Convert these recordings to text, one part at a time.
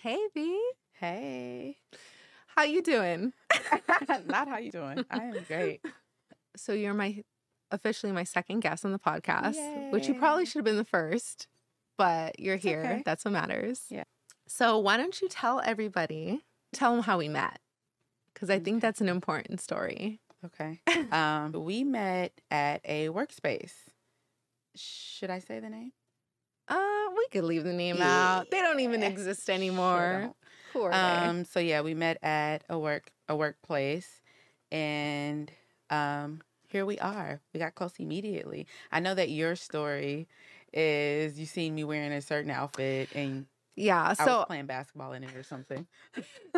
Hey, V. Hey. How you doing? Not how you doing. I am great. So you're officially my second guest on the podcast, Yay. which you probably should have been the first, but you're here. Okay. That's what matters. Yeah. So why don't you tell them how we met? Because I think that's an important story. Okay. We met at a workspace. Should I say the name? We could leave the name out. They don't even exist anymore. Sure Who are they? So yeah, we met at a workplace, and here we are. We got close immediately. I know that your story is you seen me wearing a certain outfit and Yeah, I was playing basketball in it or something.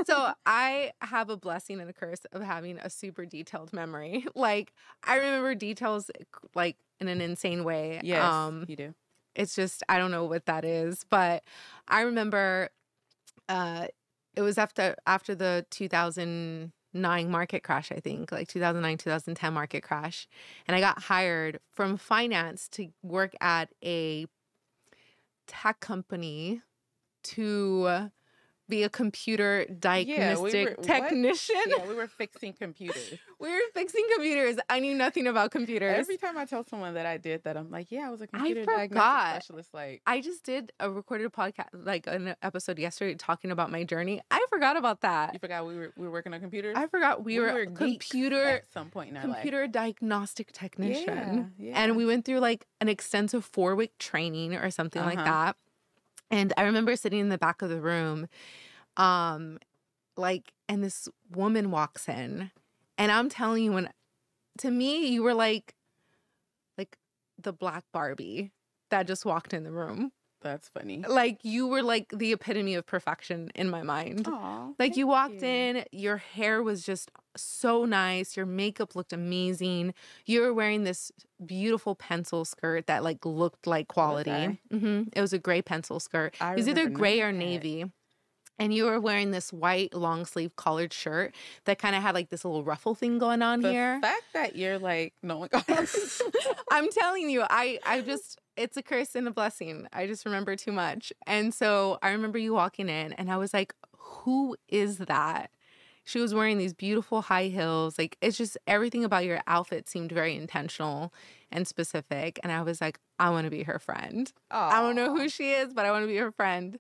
So I have a blessing and a curse of having a super detailed memory. Like, I remember details like in an insane way. Yes, you do. It's just, I don't know what that is, but I remember it was after the 2009 market crash, I think, like 2009, 2010 market crash. And I got hired from finance to work at a tech company to be a computer diagnostic technician. Yeah, we were fixing computers. We were fixing computers. I knew nothing about computers. Every time I tell someone that I did that, I'm like, yeah, I was a computer diagnostic specialist. Like, I just did a recorded podcast, like an episode yesterday talking about my journey. I forgot about that. You forgot we were working on computers? I forgot we were computer at some point in our life. Computer diagnostic technician. Yeah. And we went through like an extensive 4-week training or something like that. And I remember sitting in the back of the room, and this woman walks in, and I'm telling you, to me, you were like the Black Barbie that just walked in the room. That's funny. Like, you were like the epitome of perfection in my mind. Aww, like, you walked in, your hair was just so nice. Your makeup looked amazing. You were wearing this beautiful pencil skirt that like looked like quality. It was a gray pencil skirt. It was either gray or navy. And you were wearing this white long sleeve collared shirt that kind of had like this little ruffle thing going on here. The fact that you're like, no, I'm telling you, it's a curse and a blessing. I just remember too much. And so I remember you walking in and I was like, who is that? She was wearing these beautiful high heels. Like, it's just everything about your outfit seemed very intentional and specific. And I was like, I want to be her friend. Aww. I don't know who she is, but I want to be her friend.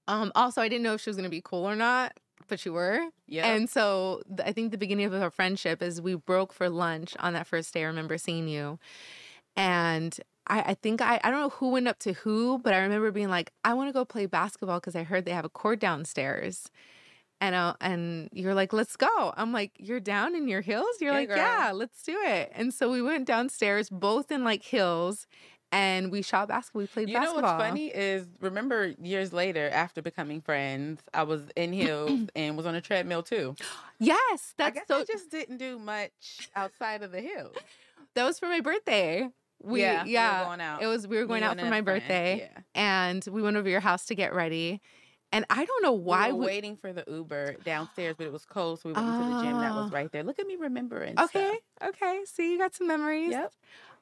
Also, I didn't know if she was going to be cool or not, but you were. Yeah. And so I think the beginning of our friendship is we broke for lunch on that first day. I remember seeing you. And I think I don't know who went up to who, but I remember being like, I want to go play basketball because I heard they have a court downstairs. And you're like, let's go. I'm like, you're down in your heels? You're like, girl. Yeah, let's do it. And so we went downstairs, both in like heels. And we shot basketball. We played basketball. You know what's funny is, remember years later, after becoming friends, I was in heels and was on a treadmill too. Yes, I guess I just didn't do much outside of the hills. That was for my birthday. We were going out. We were going out for my birthday, and we went over your house to get ready. And I don't know why we were waiting for the Uber downstairs, but it was cold, so we went into the gym that was right there. Look at me remembering. Okay. See, you got some memories. Yep.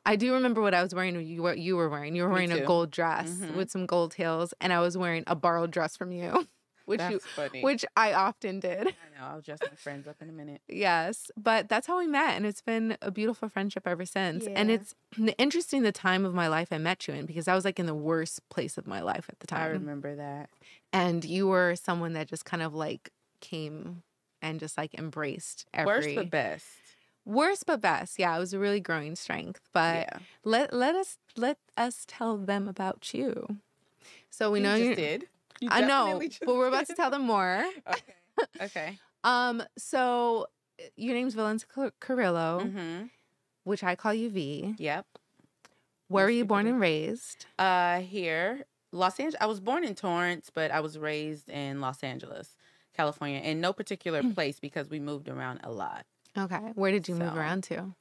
I do remember what I was wearing. What you were wearing. You were wearing a gold dress with some gold heels, and I was wearing a borrowed dress from you, which I often did. I know. I'll dress my friends up in a minute. Yes, but that's how we met, and it's been a beautiful friendship ever since. Yeah. And it's interesting the time of my life I met you in, because I was like in the worst place of my life at the time. I remember that. And you were someone that just kind of like came and just like embraced worst but best. Worst but best. Yeah, it was a really growing strength. But let us tell them about you. So we know you did. I know, but we're about to tell them more. Okay. So your name's Valencia Carillo, which I call you V. Yep. Where were you born and raised? Here, Los Angeles. I was born in Torrance, but I was raised in Los Angeles, California, in no particular place because we moved around a lot. Okay. Where did you move around to?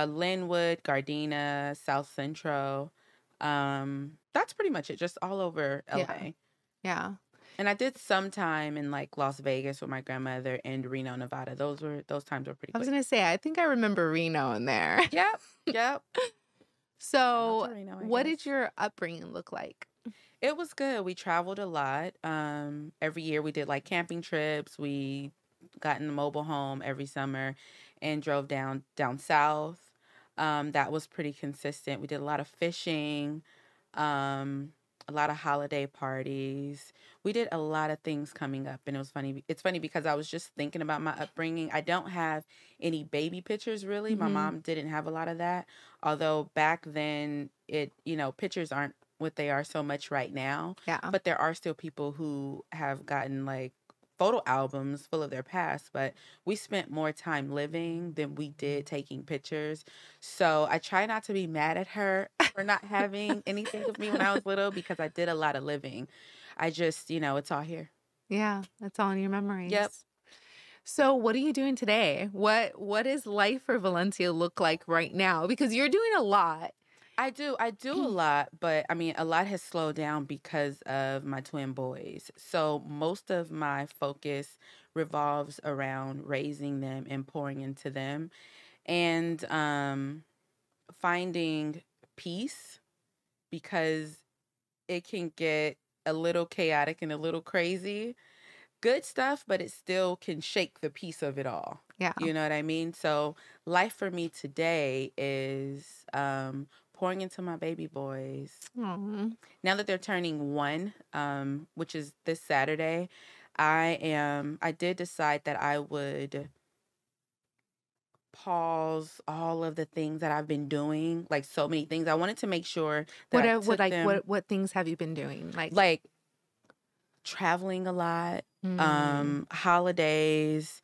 Linwood, Gardena, South Central. That's pretty much it. Just all over LA. Yeah. And I did some time in like Las Vegas with my grandmother and Reno, Nevada. Those times were pretty. I was gonna say, I think I remember Reno in there. Yep. So, what did your upbringing look like? It was good. We traveled a lot. Every year we did like camping trips. We got in the mobile home every summer and drove down south. That was pretty consistent. We did a lot of fishing, um, a lot of holiday parties. We did a lot of things coming up, and it was funny. It's funny because I was just thinking about my upbringing. I don't have any baby pictures really. My Mm-hmm. mom didn't have a lot of that. Although back then, pictures aren't what they are so much right now. Yeah. But there are still people who have gotten like photo albums full of their past, but we spent more time living than we did taking pictures. So I try not to be mad at her for not having anything of me when I was little because I did a lot of living. I just, it's all here. Yeah, that's all in your memories. Yep. So what are you doing today? What is life for Valencia look like right now? Because you're doing a lot. I do a lot, but I mean, a lot has slowed down because of my twin boys. So most of my focus revolves around raising them and pouring into them and finding peace because it can get a little chaotic and a little crazy. Good stuff, but it still can shake the peace of it all. Yeah. You know what I mean? So life for me today is pouring into my baby boys. Aw. Now that they're turning 1, which is this Saturday, I did decide that I would pause all of the things that I've been doing, like so many things. I wanted to make sure that I took them, what things have you been doing? like traveling a lot, Mm. holidays.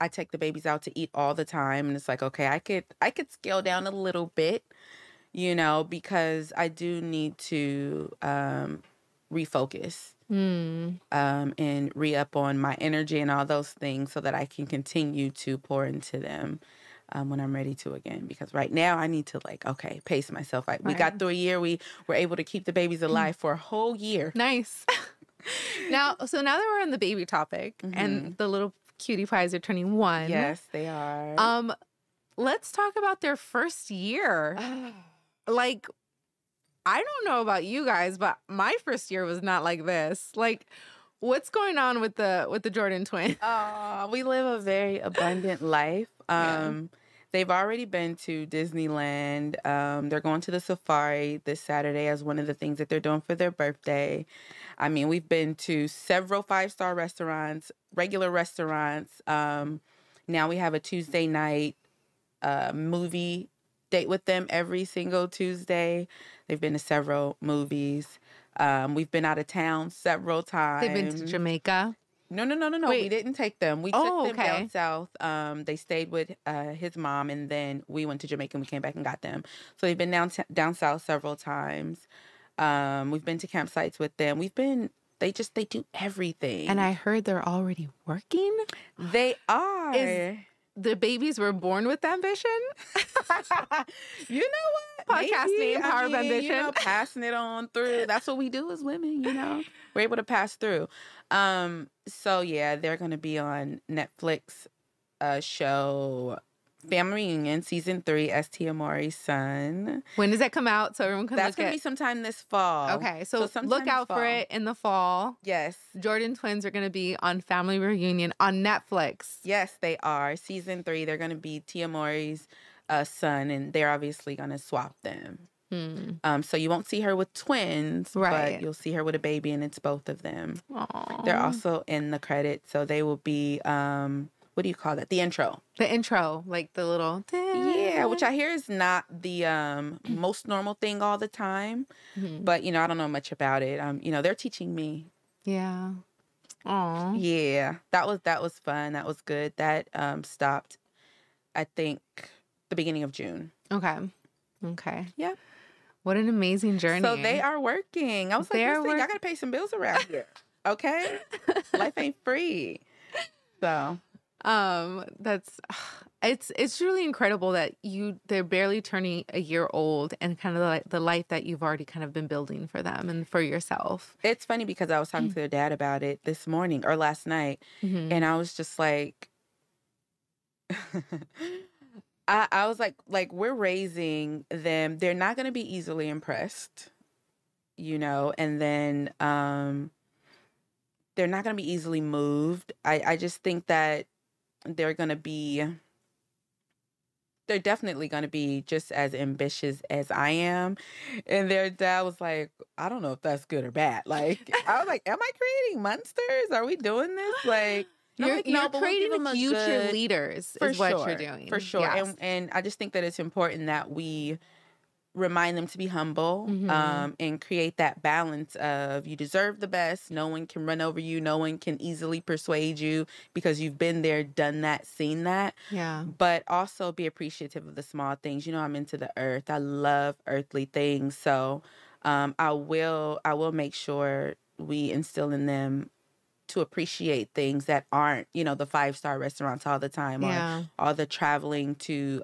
I take the babies out to eat all the time, and it's like, okay, I could scale down a little bit, because I do need to refocus Mm. and re-up on my energy and all those things so that I can continue to pour into them when I'm ready to again. Because right now I need to pace myself. We Right. got through a year. We were able to keep the babies alive for a whole year. Nice. Now that we're on the baby topic Mhm. and the little cutie pies are turning 1. Yes, they are. Let's talk about their first year. Like, I don't know about you guys, but my first year was not like this. Like, what's going on with the Jordan twins? We live a very abundant life. Yeah. They've already been to Disneyland. They're going to the safari this Saturday as one of the things that they're doing for their birthday. I mean, we've been to several 5-star restaurants, regular restaurants. Now we have a Tuesday night movie date with them every single Tuesday. They've been to several movies. We've been out of town several times. They've been to Jamaica. No. Wait. We didn't take them. We took them okay. down south. They stayed with his mom, and then we went to Jamaica and we came back and got them. So they've been down south several times. We've been to campsites with them. They do everything. And I heard they're already working. They are. The babies were born with ambition. You know what? Podcast Maybe. name, Power of Ambition. Passing it on through. That's what we do as women, We're able to pass through. So yeah, they're going to be on Netflix show Family Reunion Season 3, S.T. Amori's son. When does that come out? So everyone can That's look going to at be sometime this fall. Okay, so sometime look this out for fall. it in the fall. Yes. Jordan twins are going to be on Family Reunion on Netflix. Yes, they are. Season 3, they're going to be Tia Mori's son, and they're obviously going to swap them. So you won't see her with twins, Right. but you'll see her with a baby, and it's both of them. Aww. They're also in the credits, so they will be, what do you call that? The intro. The intro, like the little... Yeah, which I hear is not the most normal thing all the time, but, I don't know much about it. They're teaching me. Yeah. Aw. Yeah, that was fun. That was good. That stopped, I think, the beginning of June. Okay. Yeah. What an amazing journey. So they are working. I was like, listen, y'all gotta pay some bills around here. Okay? Life ain't free. So that's it's really incredible that they're barely turning a year old and kind of like the life that you've already kind of been building for them and for yourself. It's funny because I was talking to their dad about it this morning or last night, and I was just like I was like we're raising them. They're not going to be easily impressed. and then they're not going to be easily moved. I just think that they're going to be, they're definitely going to be just as ambitious as I am. And their dad was like, I don't know if that's good or bad. Like, I was like, am I creating monsters? Are we doing this? Like, and I'm like, no, You're but we'll give creating them a future good, leaders for is what sure, you're doing. for sure. Yes. And I just think that it's important that we remind them to be humble, and create that balance of, you deserve the best. No one can run over you. No one can easily persuade you because you've been there, done that, seen that. Yeah. But also be appreciative of the small things. I'm into the earth. I love earthly things. So I will make sure we instill in them to appreciate things that aren't, the 5-star restaurants all the time, Yeah. or all the traveling to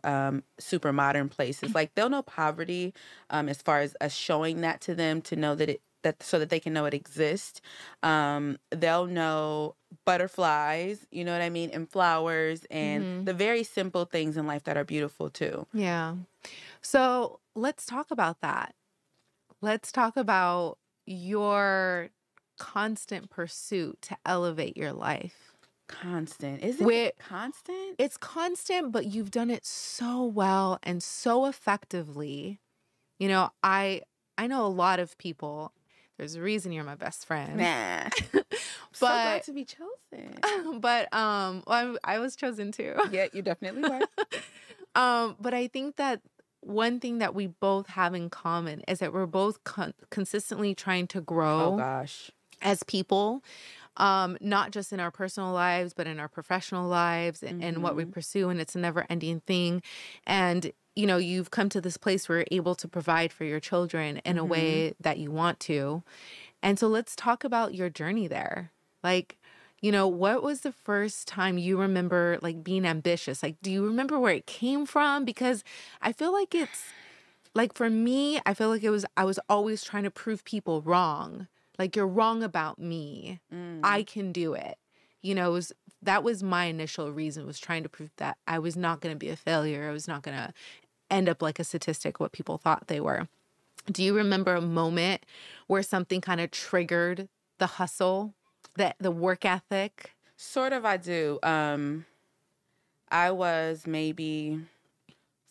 super modern places. Like, they'll know poverty, as far as us showing that to them, to know that so that they can know it exists. They'll know butterflies, you know what I mean, and flowers, and the very simple things in life that are beautiful too. Yeah. So let's talk about that. Let's talk about your constant pursuit to elevate your life. Constant. Is it constant? It's constant, but you've done it so well and so effectively. I know a lot of people. There's a reason you're my best friend. Nah. So glad to be chosen. But well, I was chosen too. Yeah, you definitely were. But I think that one thing that we both have in common is that we're both consistently trying to grow. Oh gosh. As people, not just in our personal lives, but in our professional lives and what we pursue. And it's a never ending thing. And, you've come to this place where you're able to provide for your children in a way that you want to. And so let's talk about your journey there. Like, what was the first time you remember like being ambitious? Like, do you remember where it came from? Because I feel like it's like, for me, I feel like I was always trying to prove people wrong. Like, you're wrong about me. I can do it. That was my initial reason, was trying to prove that I was not going to be a failure. I was not going to end up like a statistic, what people thought they were. Do you remember a moment where something kind of triggered the hustle, the work ethic? Sort of, I do. I was maybe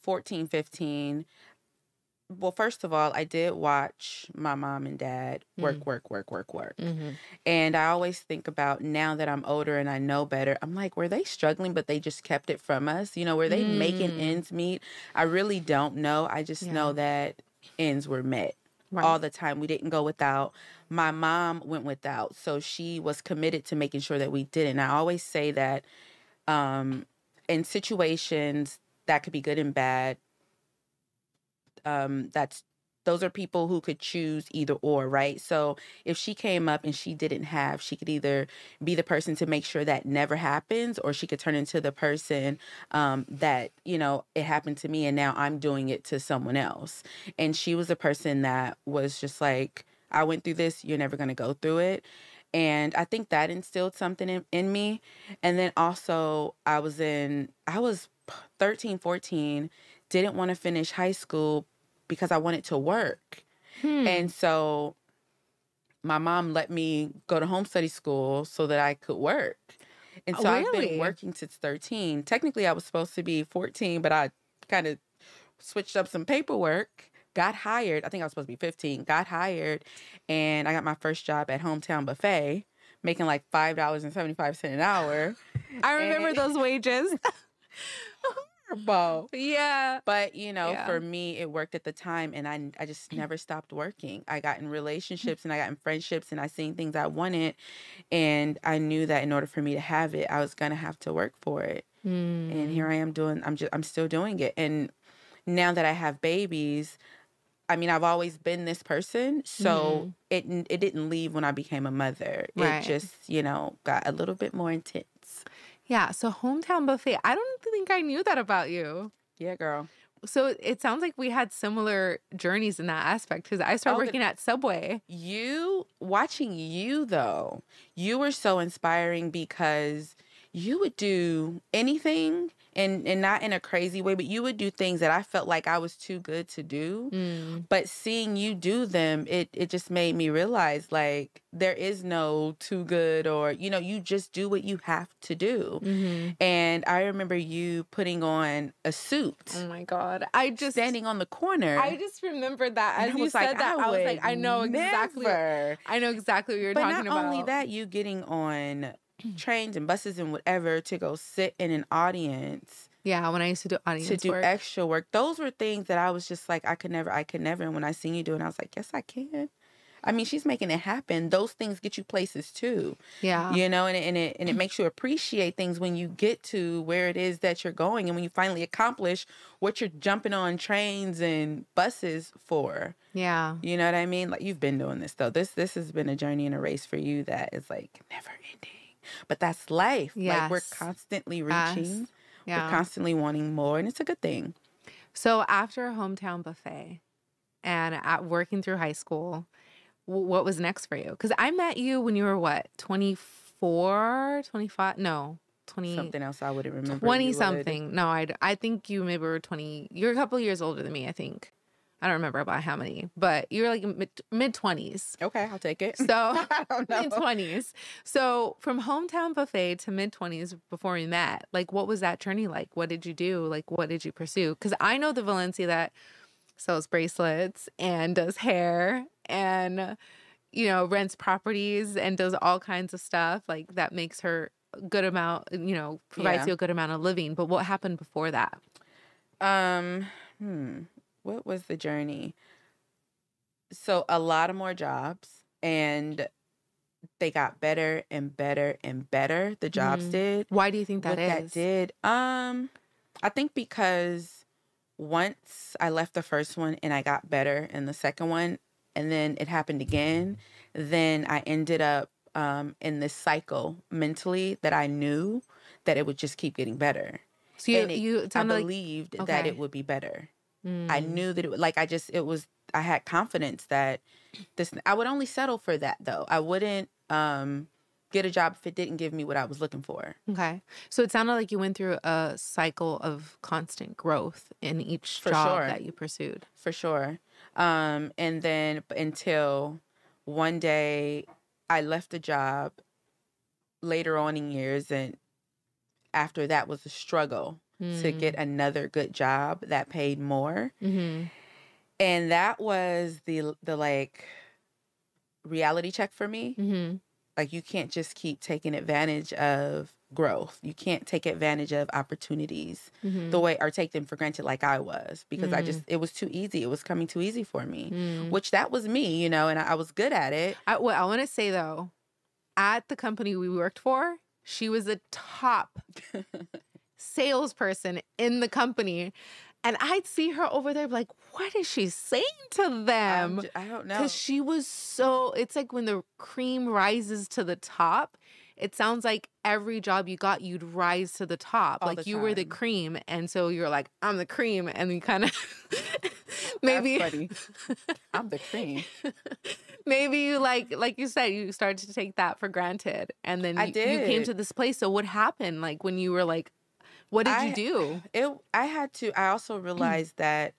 14, 15. Well, first of all, I did watch my mom and dad work. And I always think about, now that I'm older and I know better, I'm like, were they struggling, but they just kept it from us? Were they making ends meet? I really don't know. I just know that ends were met all the time. We didn't go without. My mom went without. So she was committed to making sure that we didn't. I always say that in situations that could be good and bad, those are people who could choose either or, right? So if she came up and she didn't have, she could either be the person to make sure that never happens, or she could turn into the person that, it happened to me and now I'm doing it to someone else. And she was a person that was just like, I went through this, you're never going to go through it. And I think that instilled something in me. And then also I was 13, 14, didn't want to finish high school because I wanted to work. And so my mom let me go to home study school so that I could work. And so I've been working since 13. Technically, I was supposed to be 14, but I kind of switched up some paperwork, got hired. I think I was supposed to be 15, got hired, and I got my first job at Hometown Buffet, making like $5.75 an hour. I remember those wages. Yeah. But, for me, it worked at the time, and I just never stopped working. I got in relationships and I got in friendships, and I seen things I wanted, and I knew that in order for me to have it, I was going to have to work for it. And here I am I'm still doing it. And now that I have babies, I mean, I've always been this person, so it didn't leave when I became a mother. It just, got a little bit more intense. Yeah, so Hometown Buffet, I don't think I knew that about you. Yeah, girl. So it sounds like we had similar journeys in that aspect, because I started working at Subway. Watching you, though, you were so inspiring because you would do anything, and not in a crazy way, but you would do things that I felt like I was too good to do. But seeing you do them, it just made me realize, like, there is no too good, or, you just do what you have to do. And I remember you putting on a suit. Oh my God. Standing on the corner. I just remembered that. As you said that, I was like, I know exactly what you're talking about. But not only that, you getting on trains and buses and whatever to go sit in an audience. Yeah, when I used to do audience work. Extra work. Those were things that I was just like, I could never. And when I seen you do it, I was like, yes, I can. I mean, she's making it happen. Those things get you places too. Yeah. And it makes you appreciate things when you get to where it is that you're going, and when you finally accomplish what you're jumping on trains and buses for. Yeah. You know what I mean? Like, you've been doing this though. This has been a journey and a race for you that is like never ending. But that's life. Yes. Like, we're constantly reaching. Yes. Yeah. We're constantly wanting more, and it's a good thing. So after a hometown buffet and working through high school, what was next for you? Because I met you when you were what, 24, 25? No, 20. Something else I wouldn't remember. 20 something. No, I think you maybe were 20. You're a couple of years older than me, I think. I don't remember by how many, but you were like mid-20s. Okay, I'll take it. So I don't know. Mid-20s. So from hometown buffet to mid-20s before we met, like, what was that journey like? What did you do? Like, what did you pursue? Because I know the Valencia that sells bracelets and does hair and, rents properties and does all kinds of stuff. Like, that makes her a good amount, provides you a good amount of living. But what happened before that? What was the journey? So a lot of more jobs, and they got better and better and better. The jobs did. Why do you think that is? That did. I think because once I left the first one and I got better in the second one, and then it happened again, then I ended up in this cycle mentally that I knew that it would just keep getting better. So I believed that it would be better. I knew that it would, I had confidence that I would only settle for that though. I wouldn't get a job if it didn't give me what I was looking for. Okay. So it sounded like you went through a cycle of constant growth in each job that you pursued. For sure. And then until one day I left the job later on in years, and after that was a struggle to get another good job that paid more. And that was the like reality check for me. Like, you can't just keep taking advantage of growth. You can't take advantage of opportunities the way, or take them for granted like I was, because it was too easy. It was coming too easy for me, which that was me, and I was good at it. I want to say though, at the company we worked for, she was a top salesperson in the company. And I'd see her over there like, what is she saying to them? I don't know. Because she was it's like when the cream rises to the top, it sounds like every job you got, you'd rise to the top. Like, you were the cream. And so you're like, I'm the cream. And you kind of maybe. That's funny. I'm the cream. Maybe you like you said, you started to take that for granted. And then you came to this place. So what happened? Like, when you were like, what did you do? I also realized that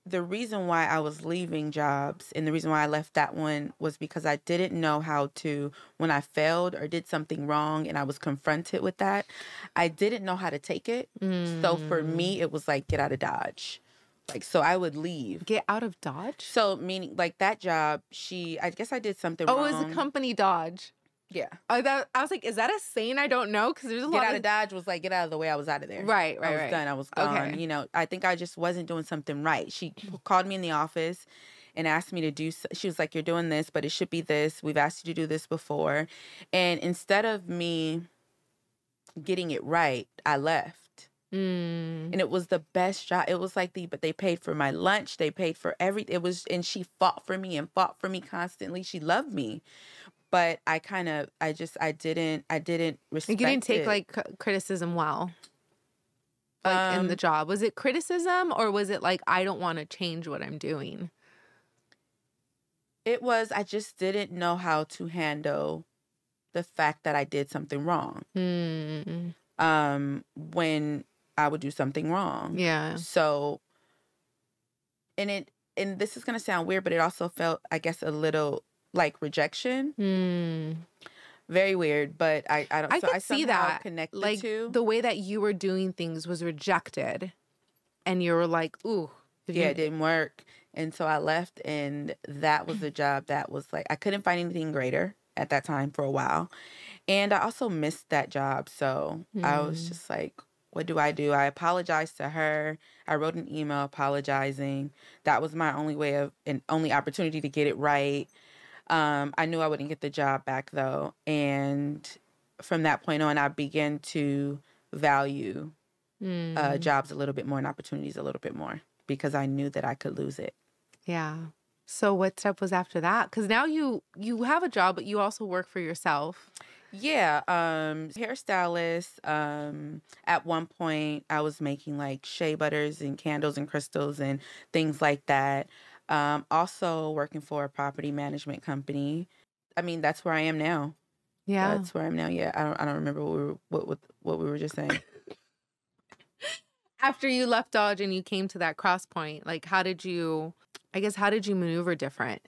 the reason why I was leaving jobs and the reason why I left that one was because I didn't know how to, when I failed or did something wrong and I was confronted with that, I didn't know how to take it. So for me, it was like, get out of Dodge. Like, so I would leave. Get out of Dodge? So meaning, like, that job, I guess I did something wrong. Oh, it was a company Dodge. Yeah. I was like, is that a saying I don't know? Because there's a lot Get out of Dodge was like, get out of the way. I was out of there. Right. I was done. I was gone. Okay. I think I just wasn't doing something right. She called me in the office and asked me to do, she was like, you're doing this, but it should be this. We've asked you to do this before. And instead of me getting it right, I left. And it was the best job. It was like but they paid for my lunch. They paid for everything. And she fought for me constantly. She loved me. But I didn't respect it. You didn't take like criticism well, like in the job. Was it criticism, or was it like, I don't want to change what I'm doing? It was, I just didn't know how to handle the fact that I did something wrong. When I would do something wrong. Yeah. So, and this is going to sound weird, but it also felt, I guess, a little like rejection. Very weird, but I don't. I so could I see somehow that. connect Like two. the way that you were doing things was rejected, and you were like, "Ooh, it didn't work." And so I left, and that was the job that was like, I couldn't find anything greater at that time for a while. And I also missed that job. So I was just like, what do? I apologized to her. I wrote an email apologizing. That was my only way and only opportunity to get it right. I knew I wouldn't get the job back though. And from that point on, I began to value jobs a little bit more and opportunities a little bit more because I knew that I could lose it. Yeah. So what step was after that? Because now you have a job, but you also work for yourself. Yeah, hairstylist. At one point, I was making like shea butters and candles and crystals and things like that. Also working for a property management company. I mean, that's where I am now. Yeah. That's where I am now. Yeah, I don't remember what we were just saying. After you left Dodge and you came to that cross point, like how did you maneuver different?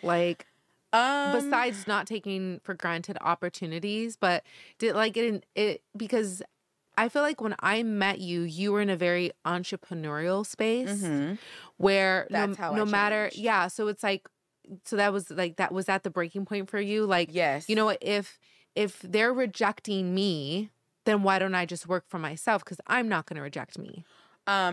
Like besides not taking for granted opportunities, but did like it because I feel like when I met you, you were in a very entrepreneurial space where That's how no I matter, changed. yeah. So it's like, so that was like, that was at the breaking point for you. Like, Yes. you know what, if they're rejecting me, then why don't I just work for myself? Because I'm not going to reject me.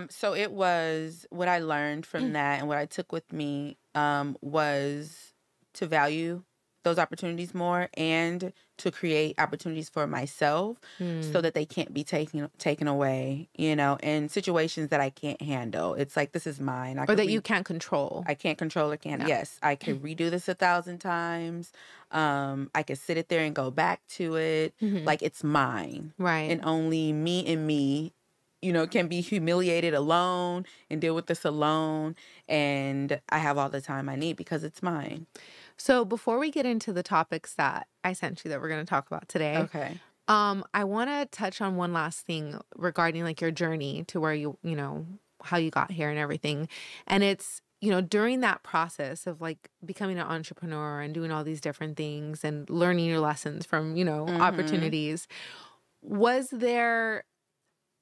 So it was what I learned from that and what I took with me was to value those opportunities more and to create opportunities for myself so that they can't be taken away, you know, in situations that I can't handle. It's like, this is mine. Or that you can't control. I can't control or can't. No. Yes, I can redo this 1,000 times. I can sit it there and go back to it. Like it's mine. Right. And only me, you know, can be humiliated alone and deal with this alone. And I have all the time I need because it's mine. So before we get into the topics that I sent you that we're going to talk about today, Okay. I want to touch on one last thing regarding like your journey to where you know, how you got here and everything. And it's, you know, during that process of like becoming an entrepreneur and doing all these different things and learning your lessons from, you know, opportunities, was there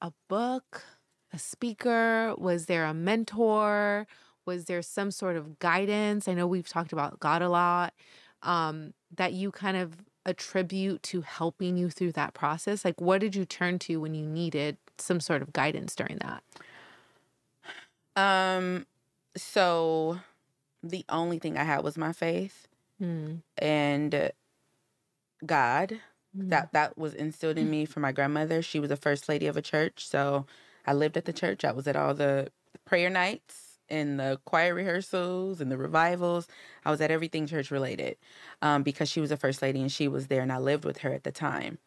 a book, a speaker? Was there a mentor? Was there some sort of guidance? I know we've talked about God a lot, that you kind of attribute to helping you through that process. Like, what did you turn to when you needed some sort of guidance during that? So the only thing I had was my faith and God. That was instilled in me from my grandmother. She was the first lady of a church. So I lived at the church. I was at all the prayer nights and the choir rehearsals and the revivals. I was at everything church related because she was the first lady and she was there and I lived with her at the time.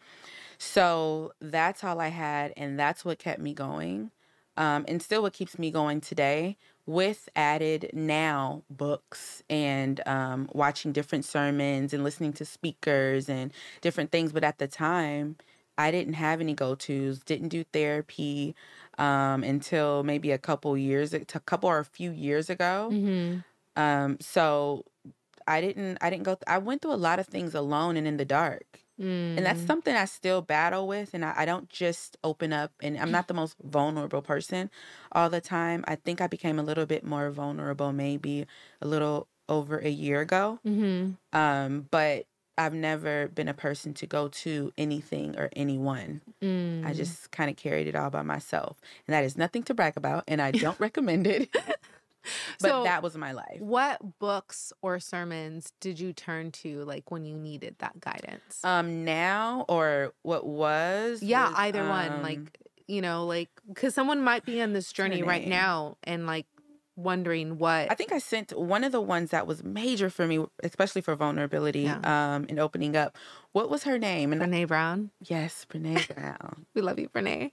So that's all I had and that's what kept me going and still what keeps me going today, with added now books and watching different sermons and listening to speakers and different things. But at the time, I didn't have any go-tos, didn't do therapy until maybe a few years ago. So I didn't go. I went through a lot of things alone and in the dark. And that's something I still battle with. And I don't just open up, and I'm not the most vulnerable person all the time. I think I became a little bit more vulnerable maybe a little over a year ago. But I've never been a person to go to anything or anyone. I just kind of carried it all by myself. And that is nothing to brag about, and I don't recommend it. But so, that was my life. What books or sermons did you turn to, like, when you needed that guidance? Now or what was? Yeah, was, either one. Like, you know, like, because someone might be on this journey right now and, like, wondering what. I think I sent one of the ones that was major for me, especially for vulnerability and opening up. What was her name? And Brene Brown? Yes, Brene Brown. We love you, Brene.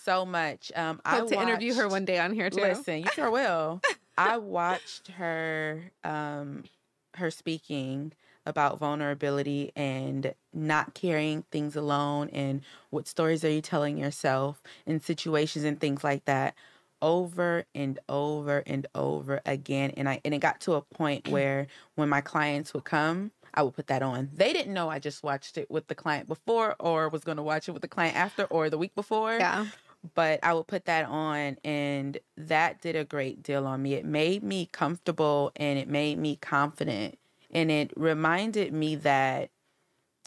So much. Hope to interview her one day on here too. Listen, you sure will. I watched her her speaking about vulnerability and not carrying things alone, and what stories are you telling yourself in situations and things like that, over and over and over again. And it got to a point where when my clients would come, I would put that on. They didn't know I just watched it with the client before or was going to watch it with the client after or the week before. Yeah. But I would put that on, and that did a great deal on me. It made me comfortable and it made me confident. And it reminded me that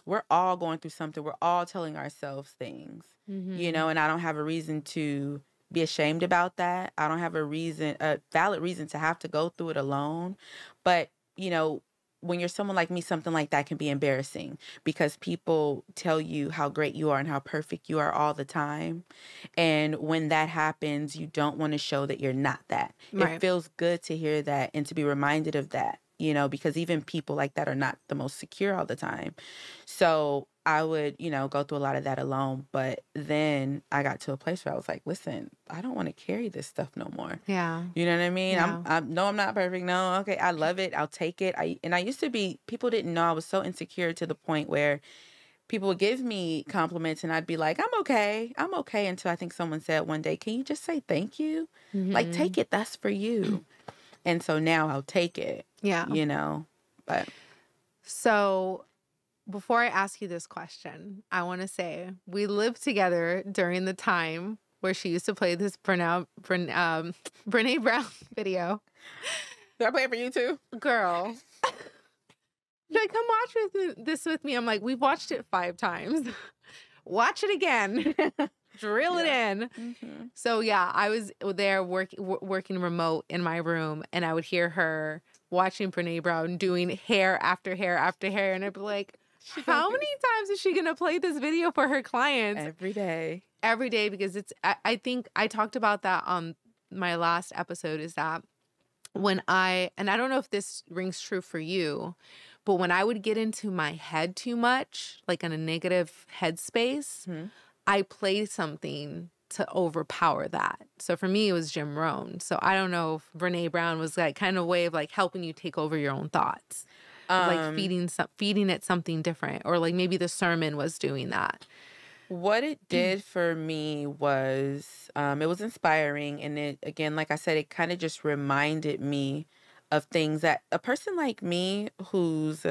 we're all going through something. We're all telling ourselves things, you know, and I don't have a reason to be ashamed about that. I don't have a valid reason to have to go through it alone. But, you know, when you're someone like me, something like that can be embarrassing because people tell you how great you are and how perfect you are all the time. And when that happens, you don't want to show that you're not that. Right. It feels good to hear that and to be reminded of that, you know, because even people like that are not the most secure all the time. So I would, you know, go through a lot of that alone. But then I got to a place where I was like, listen, I don't want to carry this stuff no more. Yeah. You know what I mean? Yeah. I'm not perfect. No. Okay. I love it. I'll take it. I used to be, people didn't know I was so insecure to the point where people would give me compliments and I'd be like, I'm okay. I'm okay. Until I think someone said one day, can you just say thank you? Like, take it. That's for you. And so now I'll take it. Yeah. You know, but. So before I ask you this question, I want to say we lived together during the time where she used to play this Brene Brown video. Did I play it for you too? Girl. She's like, come watch this with me. I'm like, we've watched it 5 times. Watch it again. Drill it in. So yeah, I was there working remote in my room, and I would hear her watching Brene Brown doing hair after hair after hair, and I'd be like, how many times is she gonna play this video for her clients? Every day. Every day, because I think I talked about that on my last episode, is that when and I don't know if this rings true for you, but when I would get into my head too much, like in a negative headspace, I play something to overpower that. So for me, it was Jim Rohn. So I don't know if Brene Brown was like kind of way of like helping you take over your own thoughts, like feeding it something different, or like maybe the sermon was doing that. What it did for me was it was inspiring, and it, again, like I said, it kind of just reminded me of things that a person like me, who's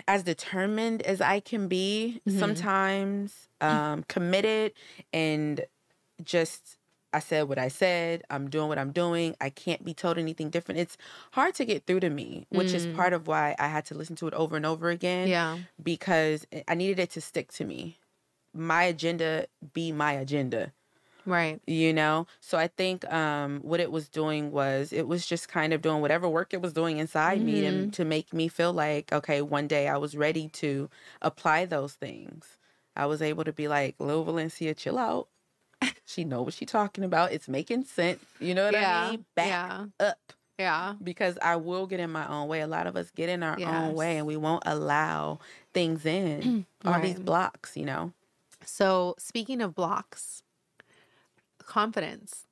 as determined as I can be, sometimes committed, and just, I said what I said, I'm doing what I'm doing, I can't be told anything different. It's hard to get through to me, which is part of why I had to listen to it over and over again. Yeah. Because I needed it to stick to me. My agenda be my agenda. Right. You know? So I think what it was doing was, it was just kind of doing whatever work it was doing inside me to make me feel like, okay, one day I was ready to apply those things. I was able to be like, Lil Valencia, chill out. She know what she's talking about. It's making sense. You know what I mean? Back up. Yeah. Because I will get in my own way. A lot of us get in our own way, and we won't allow things in. All these blocks, you know? So speaking of blocks, confidence.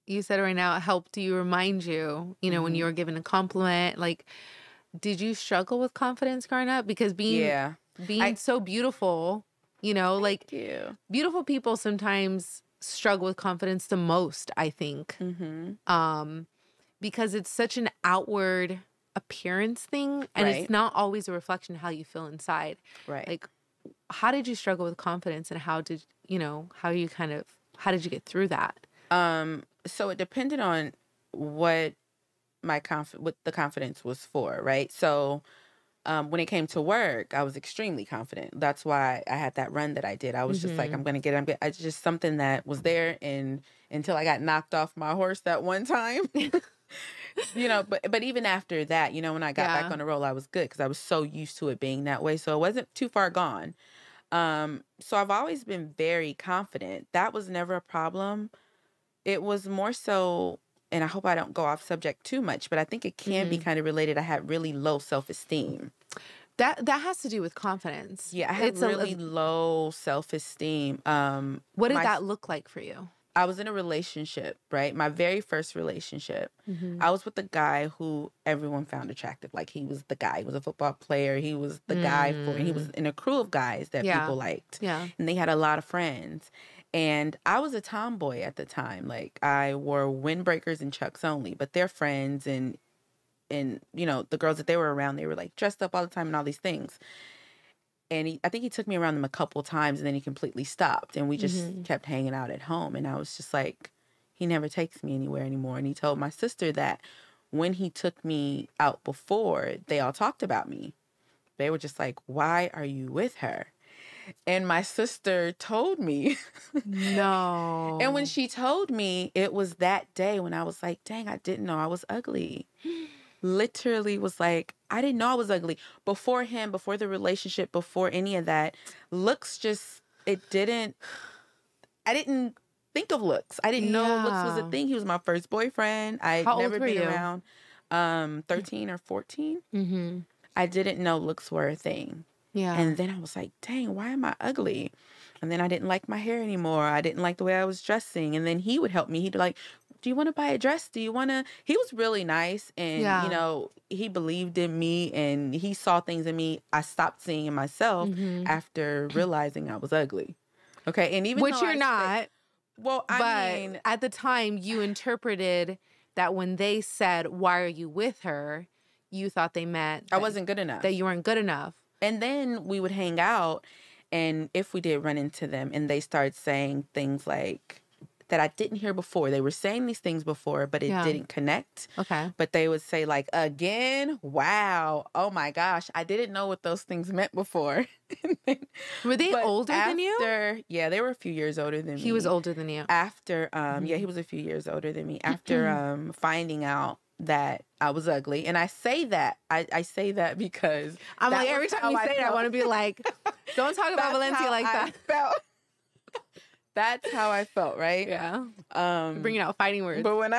You said right now it helped you, remind you, you know, when you were given a compliment. Like, did you struggle with confidence growing up? Because being so beautiful, you know, like beautiful people sometimes struggle with confidence the most, I think. Because it's such an outward appearance thing, and it's not always a reflection of how you feel inside. Right. Like, how did you struggle with confidence, and how did you get through that? So it depended on what what the confidence was for, right? So when it came to work, I was extremely confident. That's why I had that run that I did. I was just like, it's just something that was there, and until I got knocked off my horse that one time. You know, but even after that, you know, when I got back on the roll, I was good because I was so used to it being that way. So it wasn't too far gone. So I've always been very confident. That was never a problem. It was more so, and I hope I don't go off subject too much, but I think it can be kind of related. I had really low self-esteem. That has to do with confidence. Yeah, I had really low self-esteem. What did that look like for you? I was in a relationship, right? My very first relationship. I was with a guy who everyone found attractive. Like, he was the guy. He was a football player. He was the guy for, and he was in a crew of guys that people liked. Yeah. And they had a lot of friends. And I was a tomboy at the time. Like, I wore windbreakers and Chucks only, but they're friends, and you know, the girls that they were around, they were like dressed up all the time and all these things. And I think he took me around them a couple times, and then he completely stopped. And we just kept hanging out at home. And I was just like, he never takes me anywhere anymore. And he told my sister that when he took me out before, they all talked about me. They were just like, why are you with her? And my sister told me. No. And when she told me, it was that day when I was like, dang, I didn't know I was ugly. Literally was like, I didn't know I was ugly. Before him, before the relationship, before any of that, looks just, I didn't think of looks. I didn't know looks was a thing. He was my first boyfriend. I'd never been around 13 or 14. I didn't know looks were a thing. Yeah. And then I was like, dang, why am I ugly? And then I didn't like my hair anymore. I didn't like the way I was dressing. And then he would help me. He'd be like, do you want to buy a dress? Do you want to? He was really nice. And, you know, he believed in me, and he saw things in me I stopped seeing in myself after realizing I was ugly. Okay. And even which you're not. Well, I mean, at the time you interpreted that when they said, why are you with her? You thought they meant I wasn't good enough. That you weren't good enough. And then we would hang out, and if we did run into them, and they started saying things like that I didn't hear before. They were saying these things before, but it didn't connect. Okay. But they would say like, again, wow, oh my gosh, I didn't know what those things meant before. Were they older than you? Yeah, they were a few years older than me. He was older than you. After, yeah, he was a few years older than me. After finding out that I was ugly. And I say that, I say that because I'm like, every time you say it, I want to be like, don't talk about Valencia like that. That's how I felt, right? Yeah. Bringing out fighting words. But when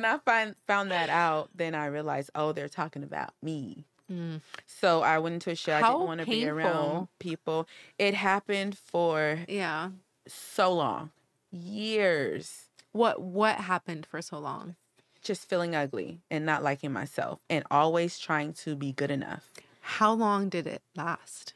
I found that out, then I realized, oh, they're talking about me. So I went into a show. I didn't want to be around people. It happened for so long, years. What happened for so long? Just feeling ugly and not liking myself, and always trying to be good enough. How long did it last?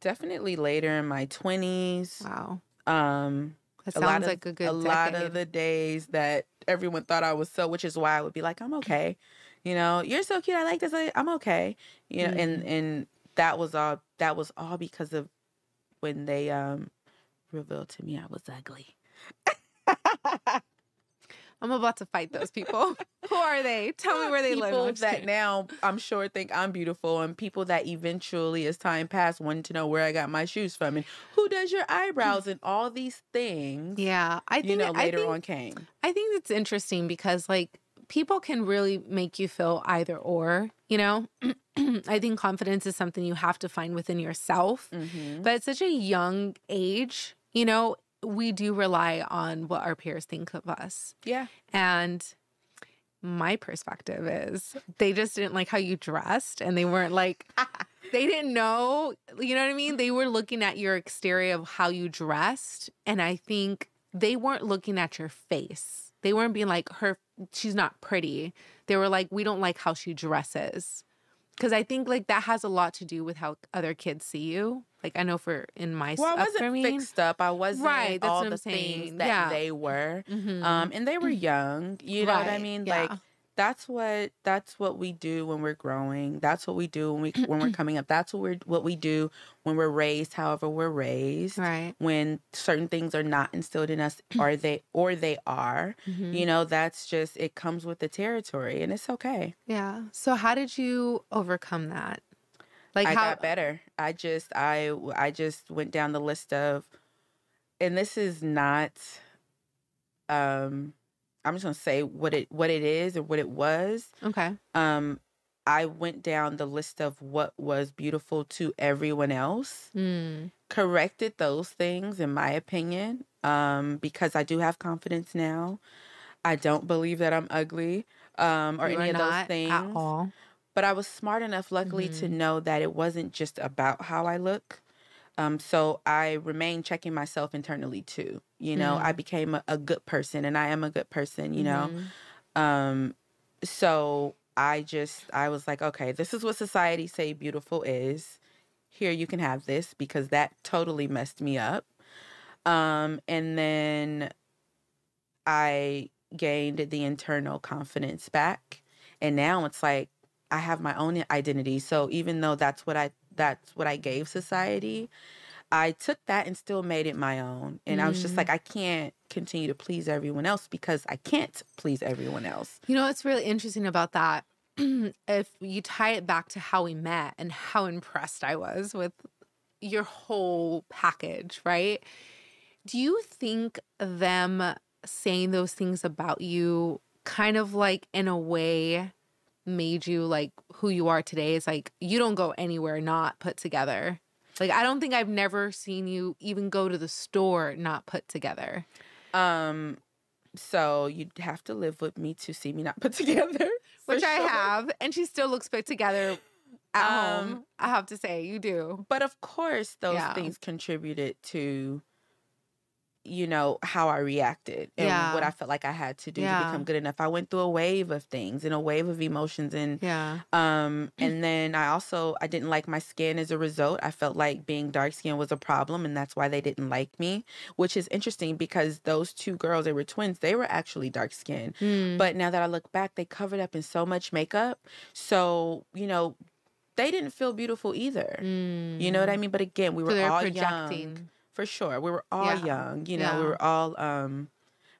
Definitely later in my 20s. Wow. That sounds like a good decade. Lot of the days that everyone thought I was so, which is why I would be like, I'm okay. You know, you're so cute. I like this. I'm okay. You know, and that was all because of when they revealed to me I was ugly. I'm about to fight those people. Who are they? Tell me where they live. People that now I'm sure think I'm beautiful, and people that eventually, as time passed, wanted to know where I got my shoes from and who does your eyebrows and all these things. Yeah, I think later on came. I think it's interesting because like people can really make you feel either or. You know, I think confidence is something you have to find within yourself. But at such a young age, you know, we do rely on what our peers think of us. Yeah. And my perspective is they just didn't like how you dressed, and they weren't like, they didn't know, you know what I mean? They were looking at your exterior of how you dressed. And I think they weren't looking at your face. They weren't being like, she's not pretty. They were like, we don't like how she dresses. Because I think like that has a lot to do with how other kids see you. Like I know in my I wasn't fixed up. I wasn't right, that's all what I'm the saying. things that they were. And they were young. You know what I mean? Yeah. Like that's what we do when we're growing. That's what we do when we're coming up. That's what we do when we're raised, however we're raised. Right. When certain things are not instilled in us, or they are. You know, that's just, it comes with the territory, and it's okay. Yeah. So how did you overcome that? Like I got better. I just went down the list of, and this is not I'm just gonna say what it is or what it was. Okay. I went down the list of what was beautiful to everyone else. Corrected those things, in my opinion, because I do have confidence now. I don't believe that I'm ugly or any of those things at all. But I was smart enough, luckily, to know that it wasn't just about how I look. So I remained checking myself internally too. You know, I became a good person, and I am a good person, you know. So I was like, okay, this is what society say beautiful is. Here, you can have this, because that totally messed me up. And then I gained the internal confidence back. And now it's like I have my own identity. So even though that's what I gave society, I took that and still made it my own. And I was just like, I can't continue to please everyone else, because I can't please everyone else. You know what's really interesting about that? If you tie it back to how we met and how impressed I was with your whole package, right? Do you think them saying those things about you kind of like in a way made you like who you are today? It's like you don't go anywhere not put together. Like, I don't think I've never seen you even go to the store not put together. So you'd have to live with me to see me not put together. Which I have, and she still looks put together at home. I have to say, you do. But of course, those things contributed to, you know, how I reacted and what I felt like I had to do to become good enough. I went through a wave of things and a wave of emotions, and and then I didn't like my skin as a result. I felt like being dark skinned was a problem, and that's why they didn't like me, which is interesting because those two girls, they were twins, they were actually dark skinned. But now that I look back, they covered up in so much makeup. So, you know, they didn't feel beautiful either. You know what I mean? But again, we were all young. For sure. We were all young, you know, we were all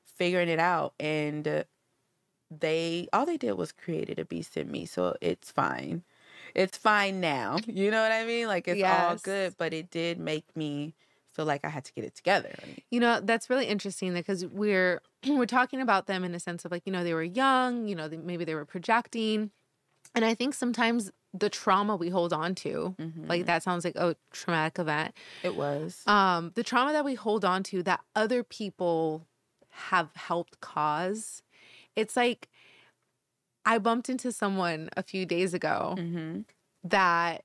figuring it out, and all they did was created a beast in me. So it's fine. It's fine now. You know what I mean? Like, it's all good, but it did make me feel like I had to get it together. You know, that's really interesting because we're talking about them in a sense of like, you know, they were young, you know, maybe they were projecting. And I think sometimes the trauma we hold on to, like that sounds like a traumatic event. It was. The trauma that we hold on to that other people have helped cause. It's like I bumped into someone a few days ago that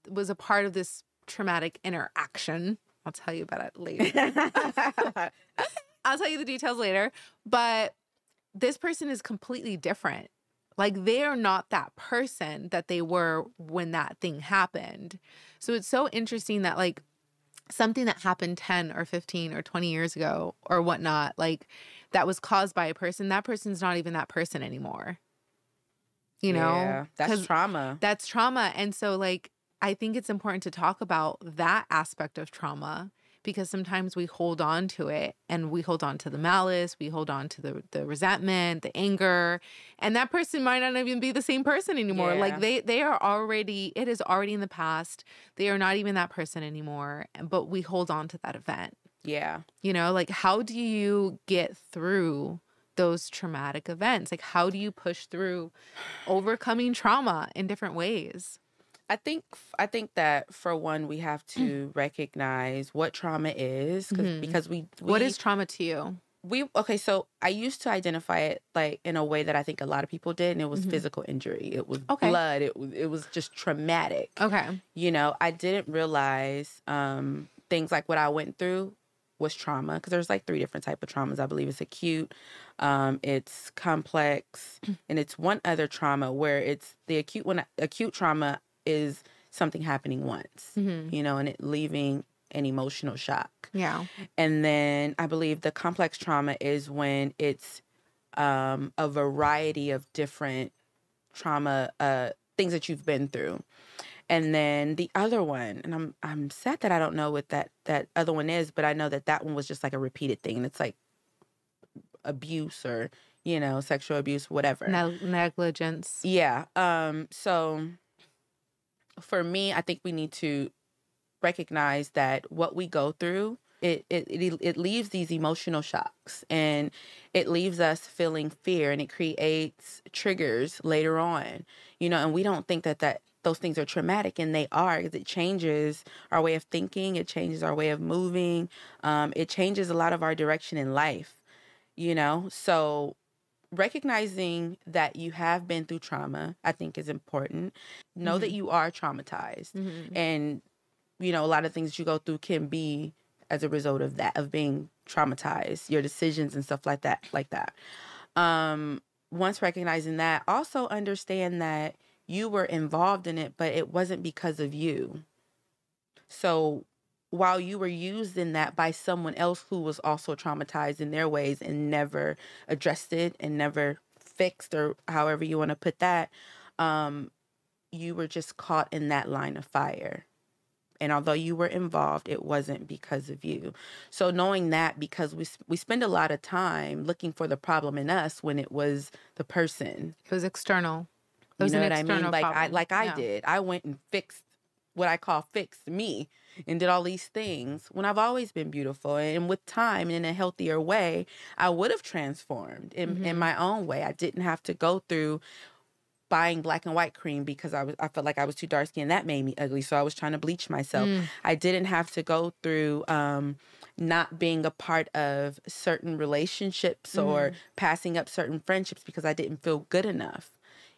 was a part of this traumatic interaction. I'll tell you about it later. I'll tell you the details later. But this person is completely different. Like, they are not that person that they were when that thing happened. So it's so interesting that, like, something that happened 10 or 15 or 20 years ago or whatnot, like, that was caused by a person, that person's not even that person anymore. You know? Yeah, that's trauma. That's trauma. And so, like, I think it's important to talk about that aspect of trauma, because sometimes we hold on to it, and we hold on to the malice, we hold on to the resentment, the anger, and that person might not even be the same person anymore. Yeah. Like they are already, it is already in the past. They are not even that person anymore, but we hold on to that event. Yeah. You know, like, how do you get through those traumatic events? Like, how do you push through overcoming trauma in different ways? I think that, for one, we have to recognize what trauma is, because we what is trauma to you? So I used to identify it like in a way that I think a lot of people did, and it was physical injury. It was blood. It was just traumatic. Okay. You know, I didn't realize things like what I went through was trauma, because there's like 3 different types of traumas. I believe it's acute, it's complex, and it's one other trauma where it's the acute one. Acute trauma is something happening once, you know, and it leaving an emotional shock. Yeah. And then I believe the complex trauma is when it's a variety of different trauma things that you've been through. And then the other one, and I'm sad that I don't know what that other one is, but I know that one was just like a repeated thing, and it's like abuse, or, you know, sexual abuse, whatever. Negligence. Yeah. So for me, I think we need to recognize that what we go through, it leaves these emotional shocks, and it leaves us feeling fear, and it creates triggers later on, you know, and we don't think that those things are traumatic, and they are, because it changes our way of thinking, it changes our way of moving, it changes a lot of our direction in life, you know. So recognizing that you have been through trauma, I think, is important. Know that you are traumatized. And, you know, a lot of things you go through can be as a result of that, of being traumatized, your decisions and stuff like that. Once recognizing that, also understand that you were involved in it, but it wasn't because of you. So while you were used in that by someone else who was also traumatized in their ways and never addressed it and never fixed, or however you want to put that, you were just caught in that line of fire. And although you were involved, it wasn't because of you. So knowing that, because we spend a lot of time looking for the problem in us when it was the person. It was external. It was you know an what I mean? external problem. I did. I went and fixed what I call fixed me and did all these things when I've always been beautiful. And with time and in a healthier way, I would have transformed in my own way. I didn't have to go through buying black and white cream because I felt like I was too dark skinned. That made me ugly. So I was trying to bleach myself. I didn't have to go through not being a part of certain relationships or passing up certain friendships because I didn't feel good enough.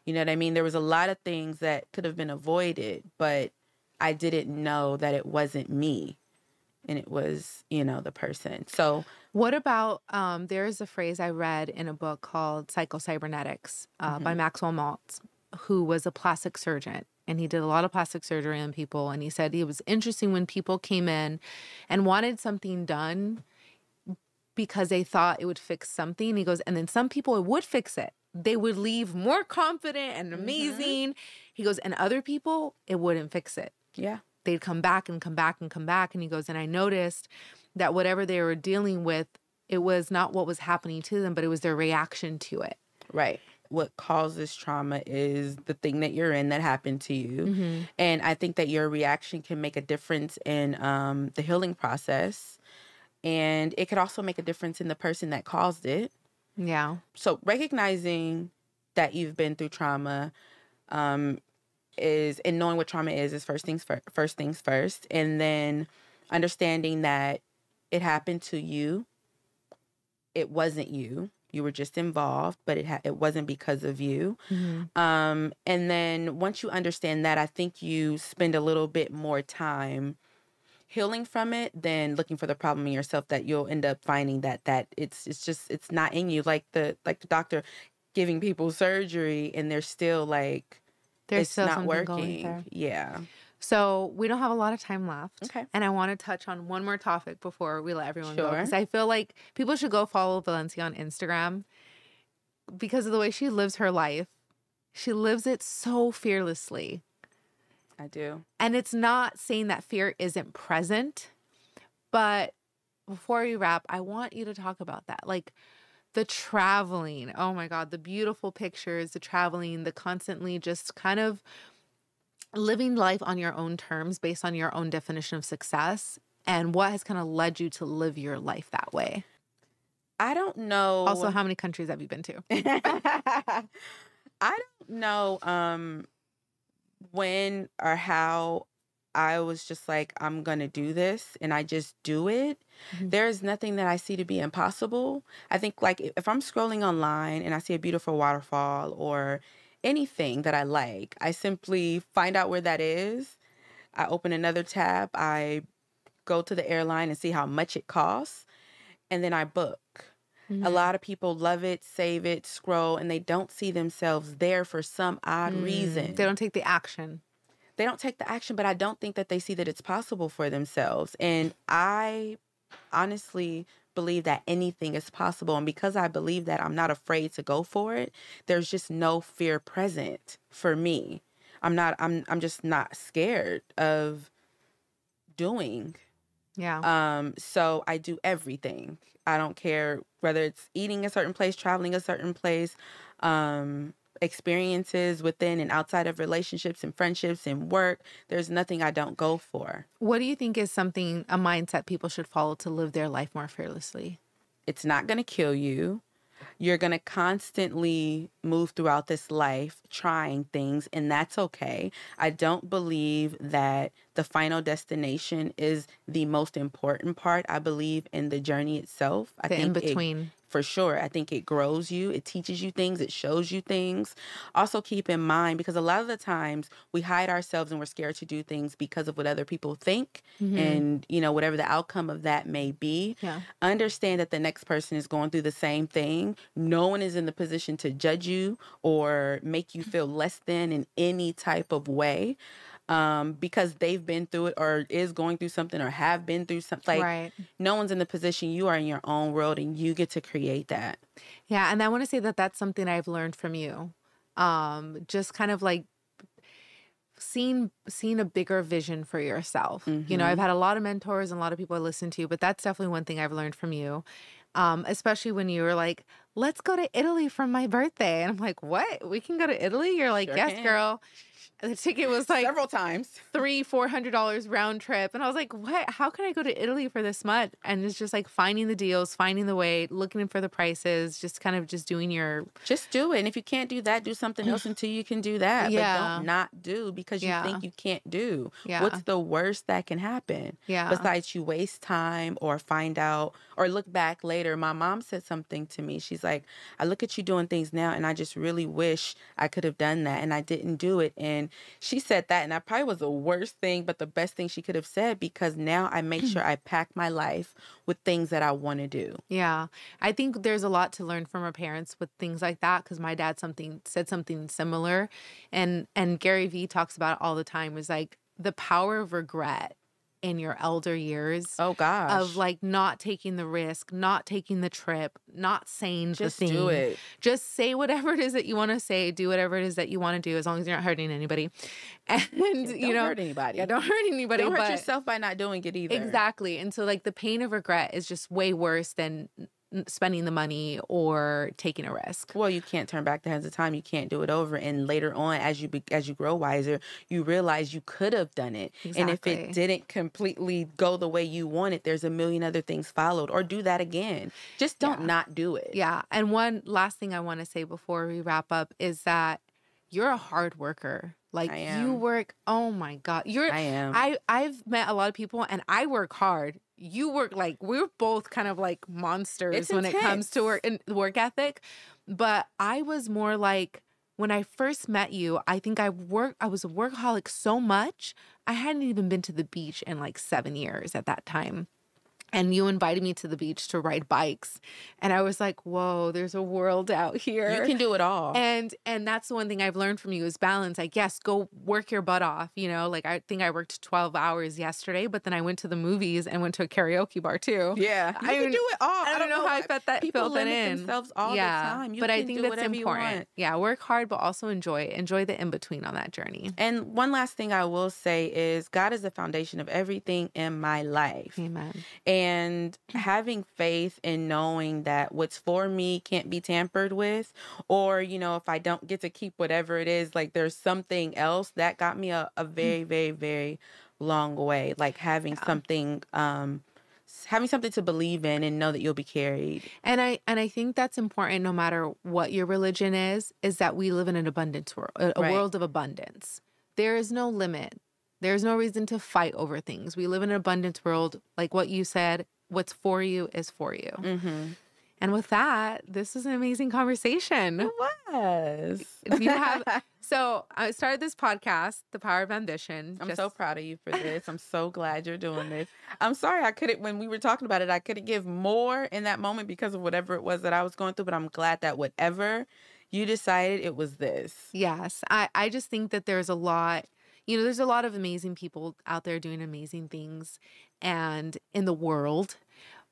You know what I mean? There was a lot of things that could have been avoided, but I didn't know that it wasn't me and it was, you know, the person. So what about, there is a phrase I read in a book called Psycho-Cybernetics by Maxwell Malts, who was a plastic surgeon. And he did a lot of plastic surgery on people. And he said it was interesting when people came in and wanted something done because they thought it would fix something. He goes, and then some people, it would fix it. They would leave more confident and amazing. He goes, and other people, it wouldn't fix it. Yeah. They'd come back and come back and come back. And he goes, and I noticed that whatever they were dealing with, it was not what was happening to them, but it was their reaction to it. Right. What causes trauma is the thing that you're in that happened to you. And I think that your reaction can make a difference in the healing process. And it could also make a difference in the person that caused it. Yeah. So recognizing that you've been through trauma is, and knowing what trauma is first things first. And then understanding that it happened to you. It wasn't you. You were just involved, but it wasn't because of you. And then once you understand that, I think you spend a little bit more time healing from it than looking for the problem in yourself, that you'll end up finding that it's not in you. Like the doctor giving people surgery and they're still like, There's it's still not something working. going there. Yeah. So we don't have a lot of time left. Okay. And I want to touch on one more topic before we let everyone go. Sure. Because I feel like people should go follow Valencia on Instagram because of the way she lives her life. She lives it so fearlessly. I do. And it's not saying that fear isn't present, but before we wrap, I want you to talk about that. Like the traveling. Oh my God, the beautiful pictures, the traveling, the constantly just kind of living life on your own terms based on your own definition of success, and what has kind of led you to live your life that way. I don't know. Also, how many countries have you been to? I don't know when or how I was just like, I'm going to do this, and I just do it. There's nothing that I see to be impossible. I think like if I'm scrolling online and I see a beautiful waterfall or anything that I like, I simply find out where that is. I open another tab. I go to the airline and see how much it costs, and then I book. A lot of people love it, save it, scroll, and they don't see themselves there for some odd reason. They don't take the action. They don't take the action, but I don't think that they see that it's possible for themselves. And I honestly believe that anything is possible. And because I believe that, I'm not afraid to go for it. There's just no fear present for me. I'm just not scared of doing. Yeah. So I do everything. I don't care whether it's eating a certain place, traveling a certain place, experiences within and outside of relationships and friendships and work. There's nothing I don't go for. What do you think is a mindset people should follow to live their life more fearlessly? It's not going to kill you. You're going to constantly move throughout this life trying things, and that's okay. I don't believe that the final destination is the most important part. I believe in the journey itself. I think in between. for sure. I think it grows you. It teaches you things. It shows you things. Also keep in mind, because a lot of the times we hide ourselves and we're scared to do things because of what other people think and, you know, whatever the outcome of that may be. Yeah. Understand that the next person is going through the same thing. No one is in the position to judge you or make you feel less than in any type of way. Because they've been through it or is going through something or have been through something. Like, Right. no one's in the position. You are in your own world and you get to create that. Yeah. And I want to say that that's something I've learned from you. Just kind of like seeing a bigger vision for yourself. You know, I've had a lot of mentors and a lot of people I listen to, but that's definitely one thing I've learned from you. Especially when you were like, let's go to Italy for my birthday. And I'm like, what? We can go to Italy? You're like, Sure yes, can. girl. The ticket was like Several times. $300-$400 round trip. And I was like, what? How can I go to Italy for this much? And it's just like finding the deals, finding the way, looking for the prices, just kind of just doing your... Just do it. And if you can't do that, do something else until you can do that. Yeah. But don't not do because you think you can't do. Yeah. What's the worst that can happen? Yeah. Besides you waste time or find out or look back later. My mom said something to me. She's like, I look at you doing things now and I just really wish I could have done that. And I didn't do it. And she said that, and that probably was the worst thing, but the best thing she could have said, because now I make sure I pack my life with things that I want to do. Yeah. I think there's a lot to learn from our parents with things like that, because my dad said something similar. And Gary Vee talks about it all the time, is like the power of regret in your elder years. Oh, gosh. Of like not taking the risk, not taking the trip, not saying Just the thing. do it. Just say whatever it is that you want to say, do whatever it is that you want to do, as long as you're not hurting anybody. And, Don't hurt anybody. Yeah, don't hurt anybody. Don't hurt yourself by not doing it either. Exactly. And so like the pain of regret is just way worse than spending the money or taking a risk. Well, you can't turn back the hands of time. You can't do it over. And later on, as you grow wiser, you realize you could have done it. Exactly. And if it didn't completely go the way you wanted, there's a million other things followed. Or do that again. Just don't not do it. Yeah. And one last thing I want to say before we wrap up is that you're a hard worker. Like you work. Oh my God. I am. I've met a lot of people and I work hard. You work like, we're both kind of like monsters when it comes to work ethic. But I was more like, when I first met you, I think I was a workaholic so much. I hadn't even been to the beach in like 7 years at that time. And you invited me to the beach to ride bikes. And I was like, whoa, there's a world out here. You can do it all. And that's the one thing I've learned from you is balance. Like, yes, go work your butt off. You know, like I think I worked 12 hours yesterday, but then I went to the movies and went to a karaoke bar too. Yeah. You can do it all. I don't know how I felt that people felt that limit in. themselves all the time. But I think that's important. Yeah, work hard, but also enjoy the in-between on that journey. And one last thing I will say is God is the foundation of everything in my life. Amen. And having faith in knowing that what's for me can't be tampered with, or, you know, if I don't get to keep whatever it is, like there's something else that got me a very, very, very long way. Like having something to believe in and know that you'll be carried. And I think that's important no matter what your religion is that we live in an abundance world, a world of abundance. There is no limit. There's no reason to fight over things. We live in an abundance world. Like what you said, what's for you is for you. Mm-hmm. And with that, this is an amazing conversation. It was. So I started this podcast, The Power of Ambition. I'm so proud of you for this. I'm so glad you're doing this. I'm sorry when we were talking about it, I couldn't give more in that moment because of whatever it was that I was going through, but I'm glad that whatever you decided, it was this. Yes. I just think that there's a lot of amazing people out there doing amazing things and in the world.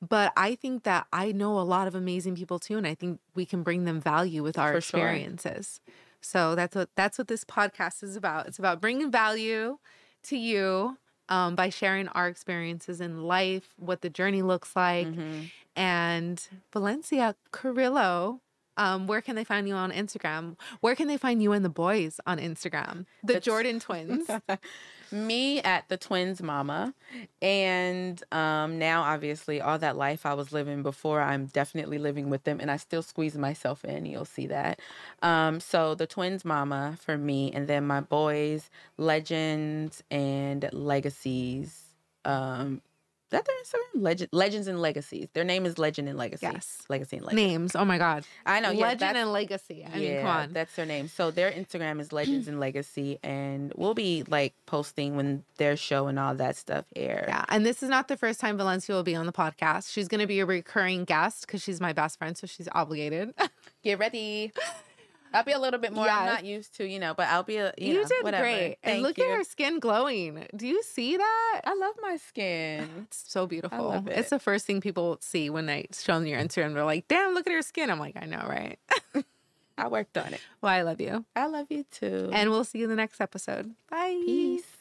But I think that I know a lot of amazing people too, and I think we can bring them value with our experiences. Sure. So that's what this podcast is about. It's about bringing value to you by sharing our experiences in life, what the journey looks like. Mm-hmm. And Valencia Carillo, where can they find you on Instagram? Where can they find you and the boys on Instagram? The Jordan twins. Me at the Twins Mama. And now, obviously, all that life I was living before, I'm definitely living with them. And I still squeeze myself in. You'll see that. So the Twins Mama for me. And then my boys, Legends and Legacies. That's that their Instagram? Legends and Legacies. Their name is Legend and Legacy. Yes. Legacy and Legacy. Names. Oh my God. I know. Yeah, Legend and Legacy. I mean, come on. That's their name. So their Instagram is Legends and Legacy, and we'll be like posting when their show and all that stuff air. Yeah, and this is not the first time Valencia will be on the podcast. She's going to be a recurring guest because she's my best friend, so she's obligated. Get ready. I'll be a little bit more. Yes. I'm not used to, but I'll be you know, did whatever. Great. Thank and look you. at her skin glowing. Do you see that? I love my skin. It's so beautiful. I love it. It's the first thing people see when they show them your Instagram. They're like, damn, look at her skin. I'm like, I know, right? I worked on it. Well, I love you. I love you too. And we'll see you in the next episode. Bye. Peace.